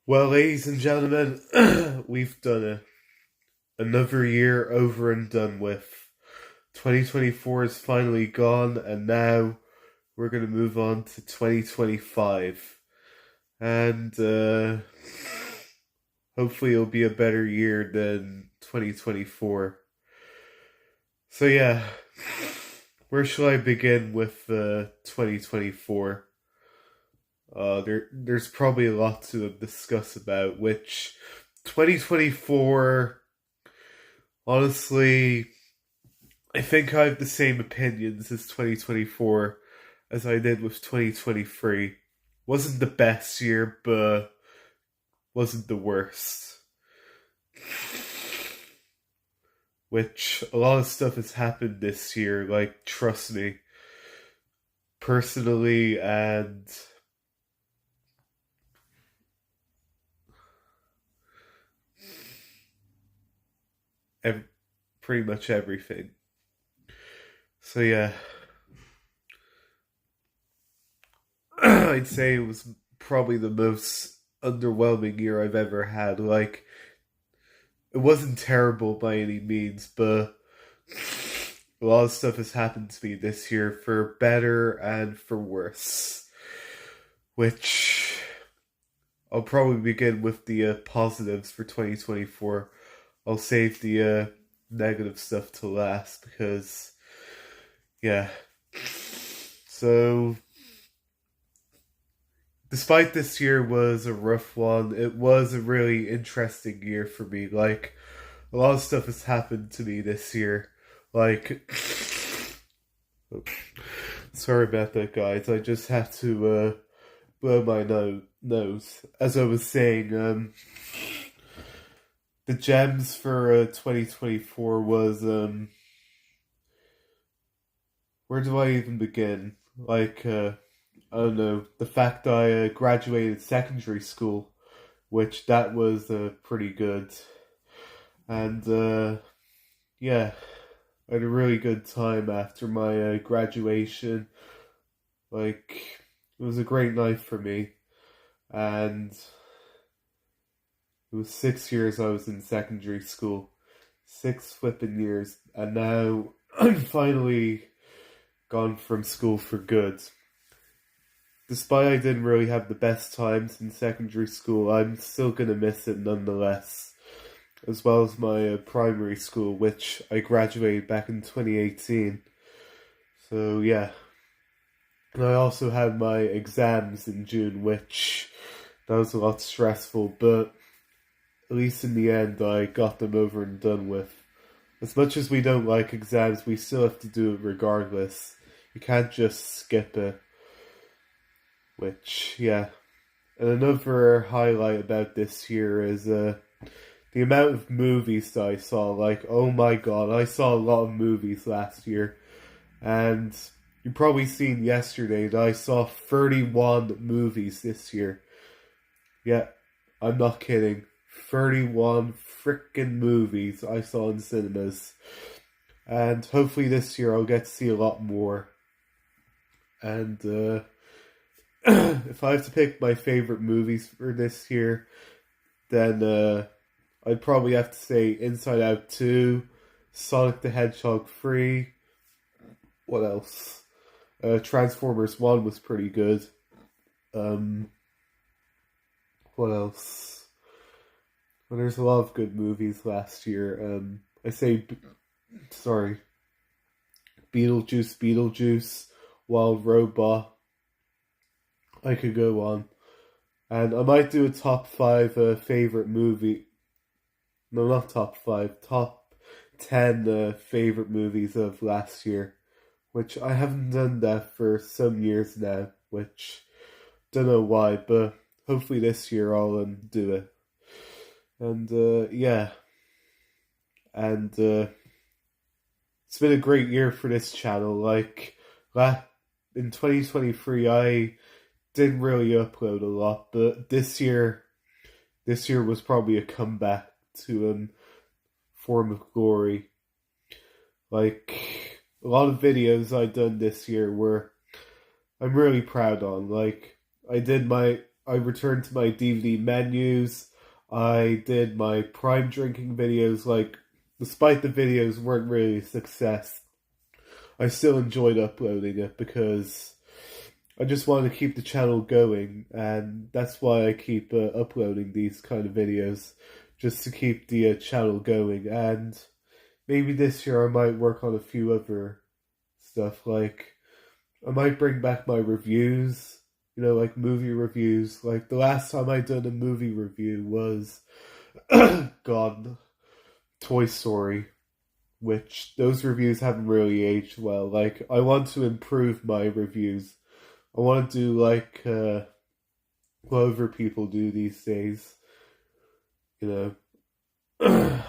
Well, ladies and gentlemen, we've done another year over and done with. 2024 is finally gone, and now we're going to move on to 2025. And hopefully, it'll be a better year than 2024. So, yeah, where shall I begin with 2024? There's probably a lot to discuss about, which 2024, honestly, I think I have the same opinions as 2024 as I did with 2023. Wasn't the best year, but wasn't the worst. Which a lot of stuff has happened this year, like, trust me, personally, and ev- pretty much everything. So, yeah, I'd say it was probably the most underwhelming year I've ever had. Like, it wasn't terrible by any means, but a lot of stuff has happened to me this year for better and for worse. Which I'll probably begin with the positives for 2024. I'll save the negative stuff to last because, yeah. So, despite this year was a rough one, it was a really interesting year for me. Like, a lot of stuff has happened to me this year. Like, sorry about that, guys. I just had to blow my nose. As I was saying, the gems for 2024 was where do I even begin? Like, I don't know, the fact I graduated secondary school, which that was pretty good. And yeah, I had a really good time after my graduation. Like, it was a great night for me. And it was 6 years I was in secondary school. 6 flipping years. And now I'm finally gone from school for good. Despite I didn't really have the best times in secondary school, I'm still gonna miss it nonetheless. As well as my primary school, which I graduated back in 2018. So yeah. And I also had my exams in June, which that was a lot stressful, but at least in the end I got them over and done with. As much as we don't like exams, we still have to do it regardless. You can't just skip it. Which, yeah. And another highlight about this year is the amount of movies that I saw. Like, oh my god, I saw a lot of movies last year. And you've probably seen yesterday that I saw 31 movies this year. Yeah, I'm not kidding. 31 freaking movies I saw in cinemas. And hopefully this year I'll get to see a lot more. And if I have to pick my favorite movies for this year, then I'd probably have to say Inside Out 2, Sonic the Hedgehog 3. What else? Transformers 1 was pretty good. Um, what else? Well, there's a lot of good movies last year. I say, sorry, Beetlejuice, Wild Robot. I could go on. And I might do a top five favorite movie. No, not top five. Top 10 favorite movies of last year, which I haven't done that for some years now. Which don't know why, but hopefully this year I'll do it. And yeah, and it's been a great year for this channel. Like, in 2023, I didn't really upload a lot, but this year was probably a comeback to form of glory. Like, a lot of videos I done this year were I'm really proud on. Like, I did my I returned to my DVD menus. I did my Prime drinking videos. Like, despite the videos weren't really a success, I still enjoyed uploading it because I just want to keep the channel going, and that's why I keep uploading these kind of videos, just to keep the channel going. And maybe this year I might work on a few other stuff, like I might bring back my reviews, like movie reviews. Like the last time I did a movie review was God, Toy Story, which those reviews haven't really aged well. Like I want to improve my reviews. I want to do like what other people do these days, you know.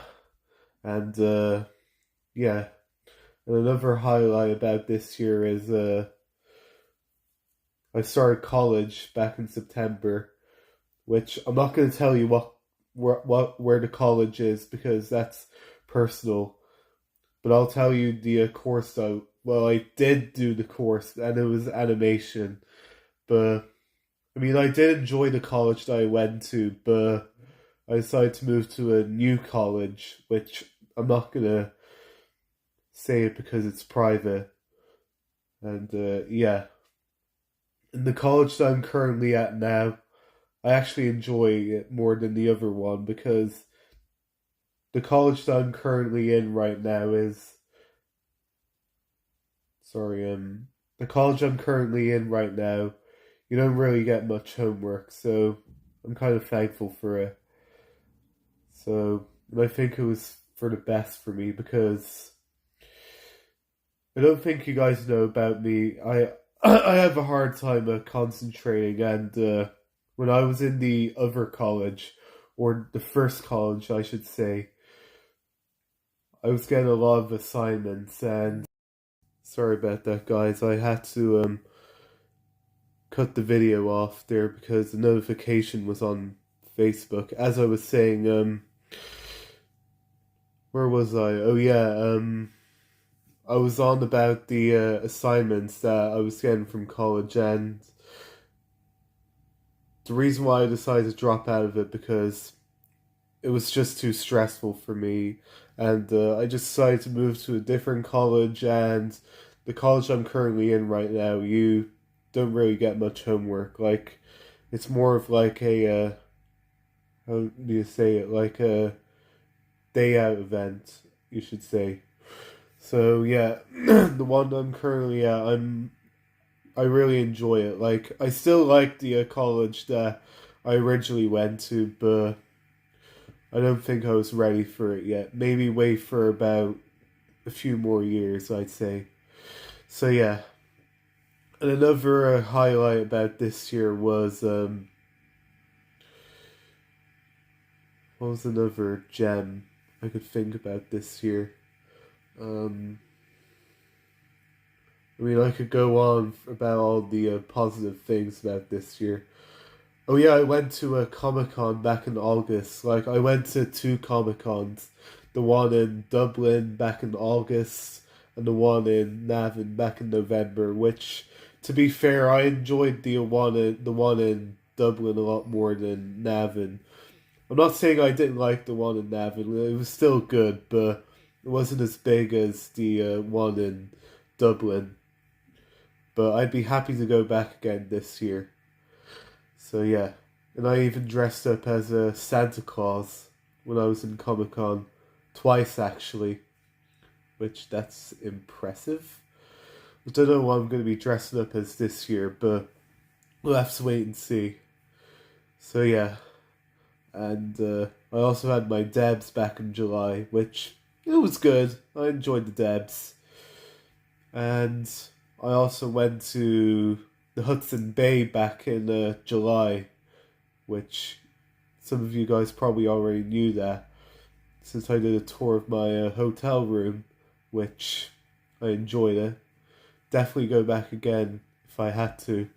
And yeah. And another highlight about this year is I started college back in September, which I'm not going to tell you where the college is because that's personal. But I'll tell you the course I did do the course and it was animation. But I mean, I did enjoy the college that I went to, but I decided to move to a new college, which I'm not gonna say it because it's private. And yeah, in the college that I'm currently at now, I actually enjoy it more than the other one because the college that I'm currently in right now is sorry, the college I'm currently in right now, you don't really get much homework, so I'm kind of thankful for it. So, and I think it was for the best for me because I don't think you guys know about me. I have a hard time concentrating, and when I was in the other college, or the first college, I should say, I was getting a lot of assignments, and sorry about that, guys. I had to cut the video off there because the notification was on Facebook. As I was saying, where was I? Oh yeah, I was on about the assignments that I was getting from college, and the reason why I decided to drop out of it because it was just too stressful for me, and I just decided to move to a different college. And the college I'm currently in right now, you don't really get much homework. Like, it's more of like a how do you say it? Like a day out event, you should say. So yeah, the one I'm currently at, I really enjoy it. Like I still like the college that I originally went to, but I don't think I was ready for it yet. Maybe wait for about a few more years, I'd say. So yeah, and another highlight about this year was what was another gem I could think about this year? Um, I mean, I could go on about all the positive things about this year. Oh yeah, I went to a Comic Con back in August. Like I went to two Comic Cons, the one in Dublin back in August, and the one in Navan back in November. Which, to be fair, I enjoyed the one in Dublin a lot more than Navan. I'm not saying I didn't like the one in Navan. It was still good, but it wasn't as big as the one in Dublin. But I'd be happy to go back again this year. So yeah, and I even dressed up as a Santa Claus when I was in Comic Con, twice actually, which that's impressive. I don't know what I'm going to be dressing up as this year, but we'll have to wait and see. So yeah, and I also had my Debs back in July, which it was good. I enjoyed the Debs, and I also went to the Hudson Bay back in July, which some of you guys probably already knew that since I did a tour of my hotel room, which I enjoyed it. Definitely go back again if I had to.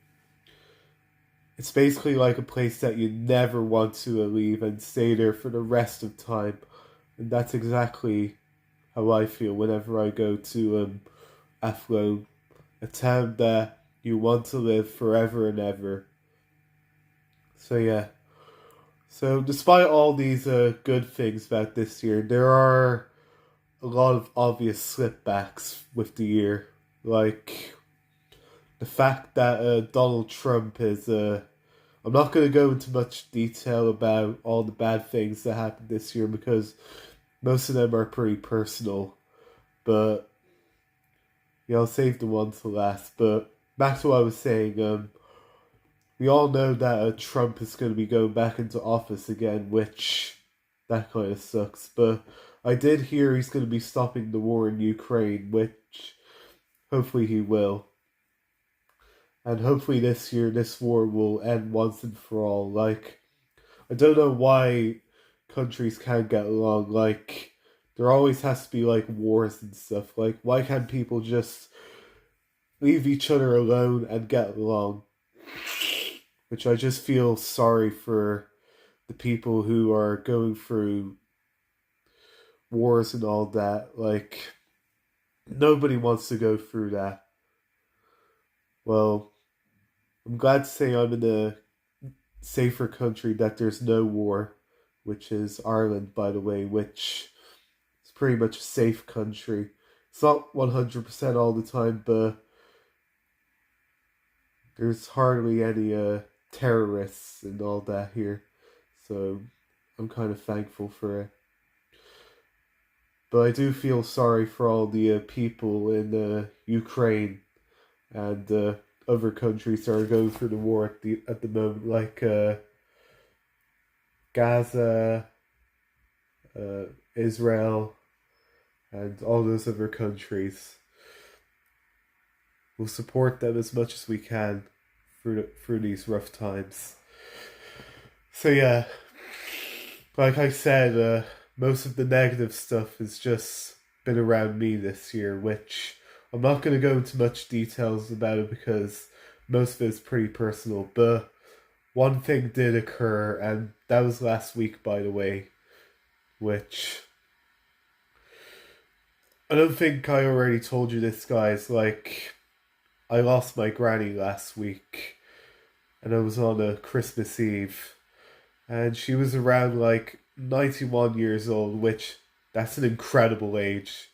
It's basically like a place that you never want to leave and stay there for the rest of time. And that's exactly how I feel whenever I go to Athlone, a town that you want to live forever and ever. So yeah. So despite all these good things about this year, there are a lot of obvious slipbacks with the year. Like the fact that Donald Trump is I'm not going to go into much detail about all the bad things that happened this year because most of them are pretty personal. But yeah, I'll save the one to last. But back to what I was saying. We all know that Trump is going to be going back into office again, which that kind of sucks. But I did hear he's going to be stopping the war in Ukraine, which hopefully he will. And hopefully this year, this war will end once and for all. Like, I don't know why countries can't get along. Like, there always has to be, like, wars and stuff. Like, why can't people just leave each other alone and get along? Which I just feel sorry for the people who are going through wars and all that. Like, nobody wants to go through that. Well, I'm glad to say I'm in a safer country that there's no war, which is Ireland, by the way, which is pretty much a safe country. It's not 100% all the time, but there's hardly any terrorists and all that here. So I'm kind of thankful for it. But I do feel sorry for all the people in Ukraine and other countries that are going through the war at the moment, like Gaza, Israel, and all those other countries. We'll support them as much as we can through these rough times. So yeah, like I said, most of the negative stuff has just been around me this year, which I'm not going to go into much details about it because most of it's pretty personal. But one thing did occur, and that was last week, by the way, which I don't think I already told you this, guys. Like, I lost my granny last week, and it was on a Christmas Eve, and she was around like 91 years old, which that's an incredible age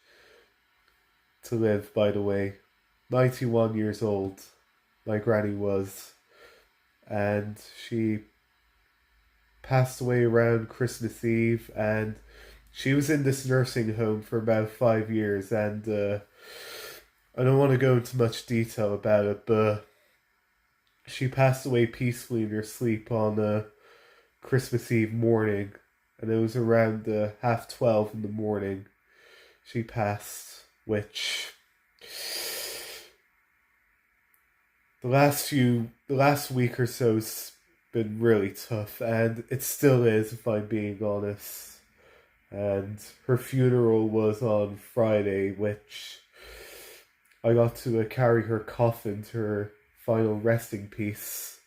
to live, by the way. 91 years old, my granny was, and she passed away around Christmas Eve, and she was in this nursing home for about 5 years, and I don't want to go into much detail about it, but she passed away peacefully in her sleep on Christmas Eve morning, and it was around 12:30 in the morning she passed, which the last week or so's been really tough, and it still is, if I'm being honest. And her funeral was on Friday, which I got to carry her coffin to her final resting piece,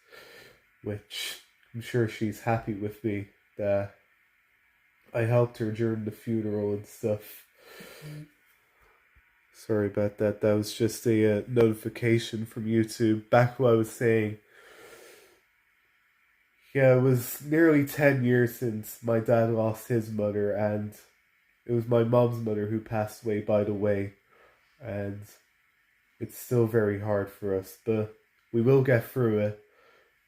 which I'm sure she's happy with me that I helped her during the funeral and stuff. Sorry about that. That was just a notification from YouTube. Back what I was saying. Yeah, it was nearly 10 years since my dad lost his mother, and it was my mom's mother who passed away, by the way. And it's still very hard for us, but we will get through it,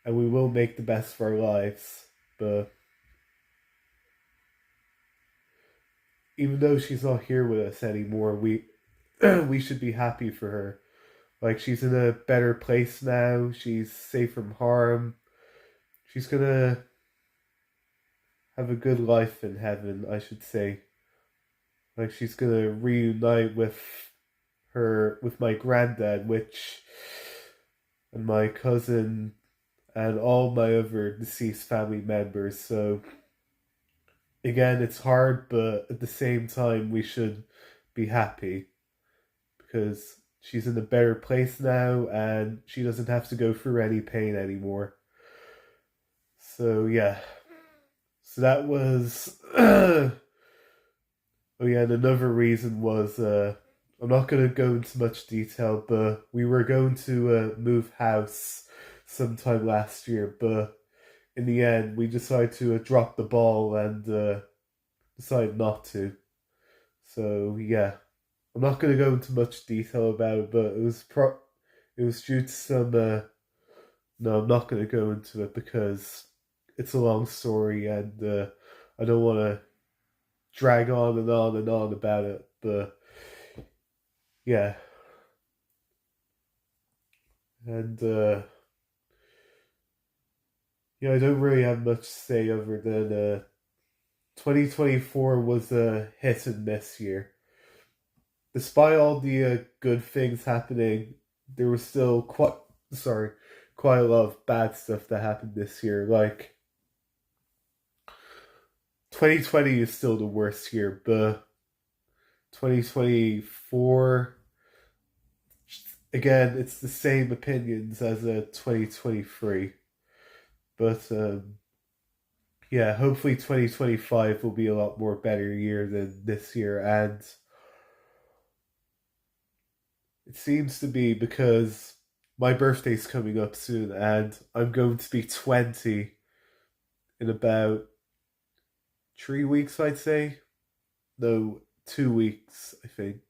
and we will make the best of our lives. But even though she's not here with us anymore, we we should be happy for her. Like, she's in a better place now. She's safe from harm. She's gonna have a good life in heaven, I should say. Like, she's gonna reunite with my granddad, which and my cousin and all my other deceased family members. So again, it's hard, but at the same time, we should be happy because she's in a better place now and she doesn't have to go through any pain anymore. So yeah. So that was oh yeah, and another reason was I'm not gonna go into much detail, but we were going to move house sometime last year, but in the end, we decided to drop the ball and decided not to. So yeah, I'm not going to go into much detail about it, but it was due to some. No, I'm not going to go into it because it's a long story, and I don't want to drag on and on and on about it. But yeah, and yeah, I don't really have much to say other than 2024 was a hit and miss year. Despite all the good things happening, there was still quite a lot of bad stuff that happened this year. Like 2020 is still the worst year, but 2024 again, it's the same opinions as 2023. But yeah, hopefully 2025 will be a lot more better year than this year, and it seems to be because my birthday's coming up soon and I'm going to be 20 in about 3 weeks, I'd say. No, 2 weeks, I think.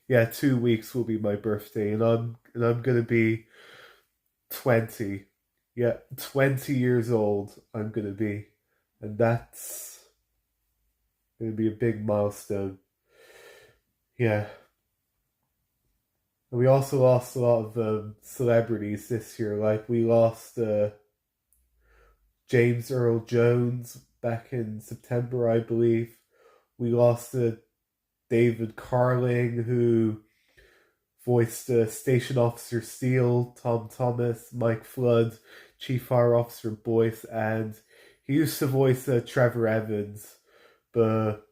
Yeah, 2 weeks will be my birthday, and I'm gonna be 20. Yeah, 20 years old I'm gonna be. And that's gonna be a big milestone. Yeah. And we also lost a lot of celebrities this year. Like we lost James Earl Jones back in September, I believe. We lost David Carling, who voiced Station Officer Steele, Tom Thomas, Mike Flood, Chief Fire Officer Boyce, and he used to voice Trevor Evans, but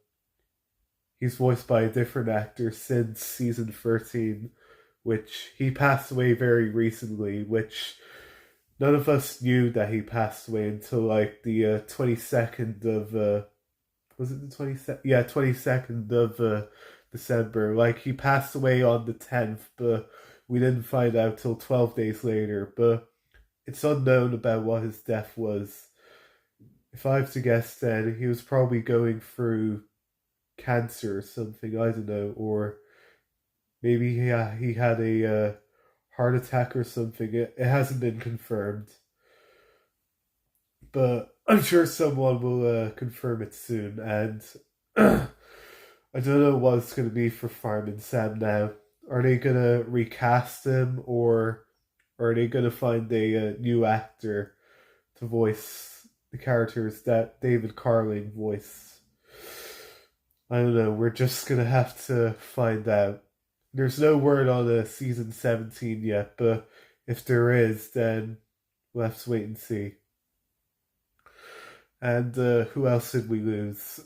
he's voiced by a different actor since season 13, which he passed away very recently, which none of us knew that he passed away until like the 22nd of was it the 22nd? Yeah, 22nd of December. Like he passed away on the 10th, but we didn't find out till 12 days later. But it's unknown about what his death was. If I have to guess, then he was probably going through cancer or something. I don't know, or maybe he had a heart attack or something. It hasn't been confirmed, but I'm sure someone will confirm it soon. And I don't know what it's going to be for Fireman Sam now. Are they going to recast him, or are they going to find a new actor to voice the characters that David Carling voiced? I don't know. We're just going to have to find out. There's no word on season 17 yet, but if there is, then we'll have to wait and see. And who else did we lose?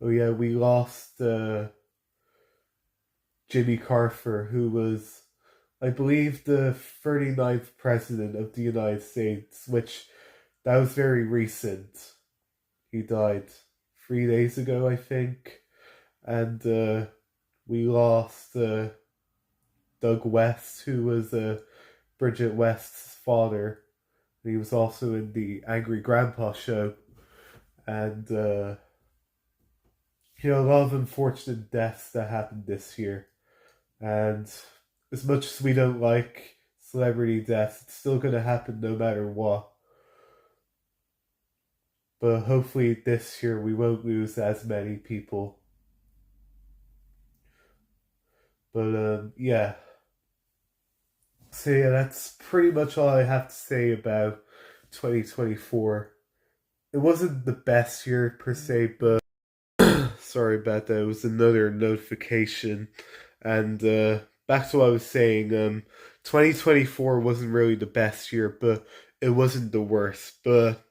Oh yeah, we lost Jimmy Carter, who was, I believe, the 39th president of the United States, which that was very recent. He died 3 days ago, I think. And we lost Doug West, who was Bridget West's father. He was also in the Angry Grandpa show. And, a lot of unfortunate deaths that happened this year. And as much as we don't like celebrity deaths, it's still going to happen no matter what. But hopefully this year we won't lose as many people. But yeah. So yeah, that's pretty much all I have to say about 2024. It wasn't the best year per se, but sorry about that. It was another notification. And back to what I was saying, 2024 wasn't really the best year, but it wasn't the worst. But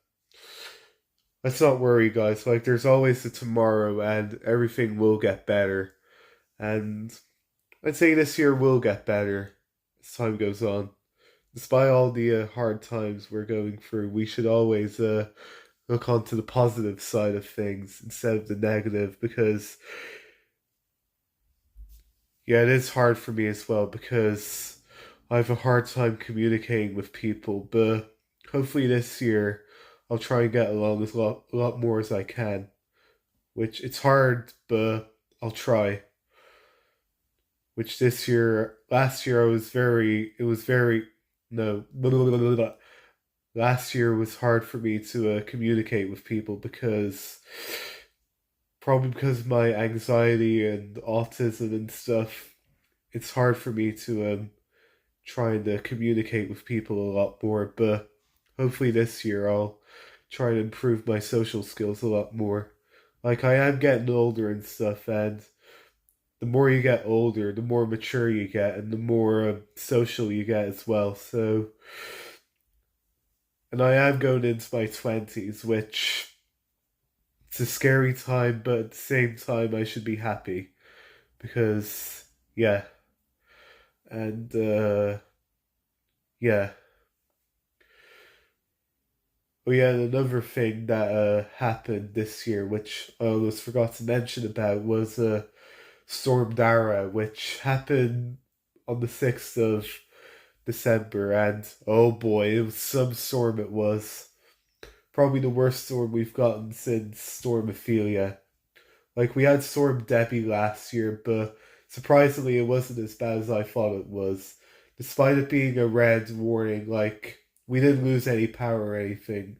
let's not worry, guys. Like, there's always a tomorrow, and everything will get better. And I'd say this year will get better as time goes on. Despite all the hard times we're going through, we should always look onto the positive side of things instead of the negative, because yeah, it is hard for me as well because I have a hard time communicating with people, but hopefully this year I'll try and get along as a lot more as I can. Which it's hard, but I'll try. Which this year, last year it was very, no, blah, blah, blah, blah, blah. Last year was hard for me to communicate with people because probably because of my anxiety and autism and stuff, it's hard for me to try and communicate with people a lot more. But hopefully this year I'll try and improve my social skills a lot more. Like I am getting older and stuff, and the more you get older, the more mature you get, and the more social you get as well. So, and I am going into my 20s, which it's a scary time, but at the same time, I should be happy because, yeah, and yeah. Oh yeah, and another thing that happened this year, which I almost forgot to mention about, was Storm Dara, which happened on the 6th of December, and oh boy, it was some storm it was. Probably the worst storm we've gotten since Storm Ophelia. Like, we had Storm Debbie last year, but surprisingly, it wasn't as bad as I thought it was. Despite it being a red warning, like, we didn't lose any power or anything,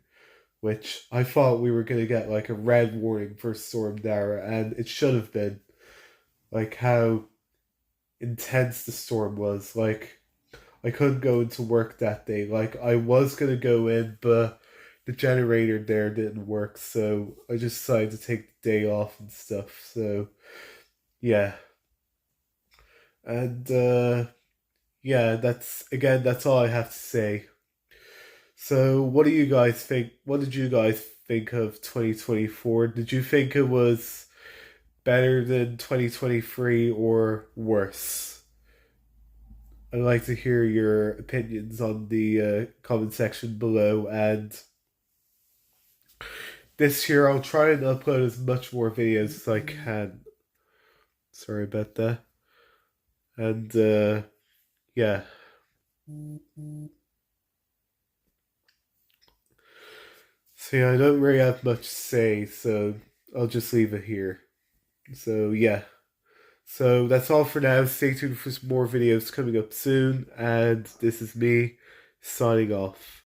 which I thought we were going to get, like, a red warning for Storm Dara, and it should have been. Like, how intense the storm was. Like, I couldn't go into work that day. Like, I was gonna go in, but the generator there didn't work, so I just decided to take the day off and stuff. So, yeah. And, yeah, that's all I have to say. So, what do you guys think? What did you guys think of 2024? Did you think it was better than 2023 or worse? I'd like to hear your opinions on the comment section below. And this year, I'll try and upload as much more videos as I can. Sorry about that. And yeah. So yeah, I don't really have much to say, so I'll just leave it here. So yeah. So that's all for now. Stay tuned for some more videos coming up soon. And this is me signing off.